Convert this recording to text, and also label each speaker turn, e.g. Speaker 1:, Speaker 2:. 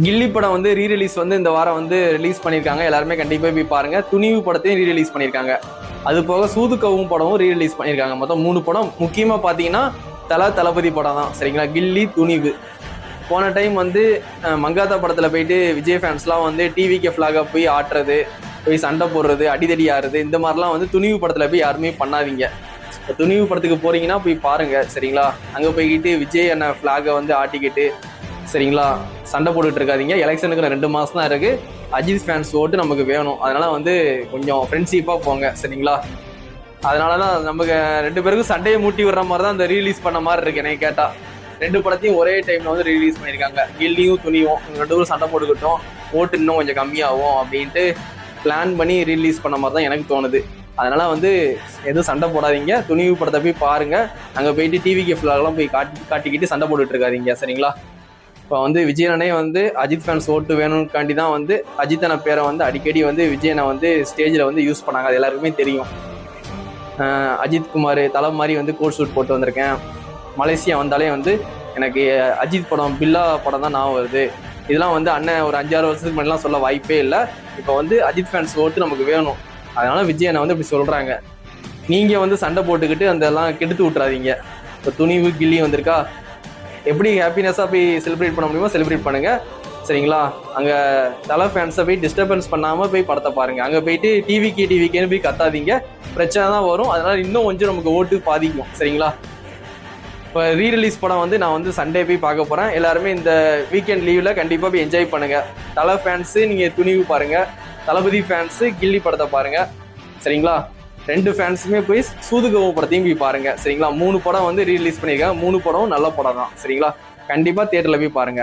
Speaker 1: கில்லி படம் வந்து ரீரிலீஸ் வந்து இந்த வாரம் வந்து ரிலீஸ் பண்ணியிருக்காங்க. எல்லாருமே கண்டிப்பாக போய் பாருங்க. துணிவு படத்தையும் ரீரிலீஸ் பண்ணியிருக்காங்க. அது போக சூதுக்கவும் படமும் ரீரிலீஸ் பண்ணியிருக்காங்க. மொத்தம் 3 படம். முக்கியமாக பார்த்தீங்கன்னா தளபதி படம் தான் சரிங்களா. கில்லி, துணிவு. போன டைம் வந்து மங்காத்தா படத்தில் போயிட்டு விஜய் ஃபேன்ஸ்லாம் வந்து டிவிக்கு ஃப்ளாக போய் ஆட்டுறது, போய் சண்டை போடுறது, அடிதடி ஆடுறது, இந்த மாதிரிலாம் வந்து துணிவு படத்தில் போய் யாருமே பண்ணாதீங்க. துணிவு படத்துக்கு போறீங்கன்னா போய் பாருங்க சரிங்களா. அங்கே போய்கிட்டு விஜய் அண்ணன் ஃப்ளாகை வந்து ஆட்டிக்கிட்டு சரிங்களா சண்டை போட்டுட்டு இருக்காதீங்க. எலெக்ஷனுக்கு 2 மாசம் தான் இருக்கு. அஜித் ஃபேன்ஸ் ஓட்டு நமக்கு வேணும். அதனால வந்து கொஞ்சம் ஃப்ரெண்ட்ஷிப்பா போங்க சரிங்களா. அதனாலதான் நமக்கு 2 பேருக்கும் சண்டையை மூட்டி விடுற மாதிரி தான் இந்த ரீலீஸ் பண்ண மாதிரி இருக்கு. எனக்கு கேட்டா 2 படத்தையும் ஒரே டைம்ல வந்து ரிலீஸ் பண்ணியிருக்காங்க. கில்லியும் துணியும் 2 பேரும் சண்டை போட்டுக்கிட்டோம், ஓட்டு இன்னும் கொஞ்சம் கம்மியாகும் அப்படின்ட்டு பிளான் பண்ணி ரிலீஸ் பண்ண மாதிரி தான் எனக்கு தோணுது. அதனால வந்து எதுவும் சண்டை போடாதீங்க. துணிவு படத்தை போய் பாருங்க. அங்கே போயிட்டு டிவிக்கு ஃபிளாக்லாம் போய் காட்டிக்கிட்டு சண்டை போட்டுட்டு இருக்காதீங்க சரிங்களா. இப்போ வந்து விஜயனே வந்து அஜித் ஃபேன்ஸ் ஓட்டு வேணும்காண்டி தான் வந்து அஜித்தன பேரை வந்து அடிக்கடி வந்து விஜயனை வந்து ஸ்டேஜில் வந்து யூஸ் பண்ணாங்க. அது எல்லாருக்குமே தெரியும். அஜித் குமார் தலை மாதிரி வந்து கோட் ஷூட் போட்டு வந்திருக்கேன். மலேசியா வந்தாலே வந்து எனக்கு அஜித் படம், பில்லா படம் தான் நான் வருது. இதெல்லாம் வந்து அண்ணன் ஒரு 5-6 வருஷத்துக்கு முன்னாடிலாம் சொல்ல வாய்ப்பே இல்லை. இப்போ வந்து அஜித் ஃபேன்ஸ் ஓட்டு நமக்கு வேணும். அதனால விஜயனை வந்து இப்படி சொல்கிறாங்க. நீங்கள் வந்து சண்டை போட்டுக்கிட்டு அதெல்லாம் கெடுத்து விட்றாதீங்க. இப்போ துணிவு கில்லி வந்திருக்கா, எப்படி ஹாப்பினஸாக போய் செலிப்ரேட் பண்ண முடியுமோ செலிப்ரேட் பண்ணுங்க சரிங்களா. அங்கே தலை ஃபேன்ஸை போய் டிஸ்டர்பன்ஸ் பண்ணாமல் போய் படத்தை பாருங்க. அங்கே போயிட்டு டிவிக்கேன்னு போய் கத்தாதீங்க. பிரச்சனை தான் வரும். அதனால இன்னும் கொஞ்சம் நமக்கு ஓட்டு பாதிக்கும் சரிங்களா. இப்போ ரீரிலீஸ் படம் வந்து நான் வந்து சண்டே போய் பார்க்க போகிறேன். எல்லாருமே இந்த வீக்கெண்ட் லீவில் கண்டிப்பாக போய் என்ஜாய் பண்ணுங்க. தலை ஃபேன்ஸு நீங்கள் துணிவு பாருங்க, தளபதி ஃபேன்ஸு கில்லி படத்தை பாருங்க சரிங்களா. 2 ஃபேன்ஸுமே போய் சூதுக்கவும் படத்தையும் போய் பாருங்க சரிங்களா. 3 படம் வந்து ரீரிலீஸ் பண்ணியிருக்காங்க. 3 படம் நல்ல படம் தான் சரிங்களா. கண்டிப்பாக தியேட்டரில் போய் பாருங்க.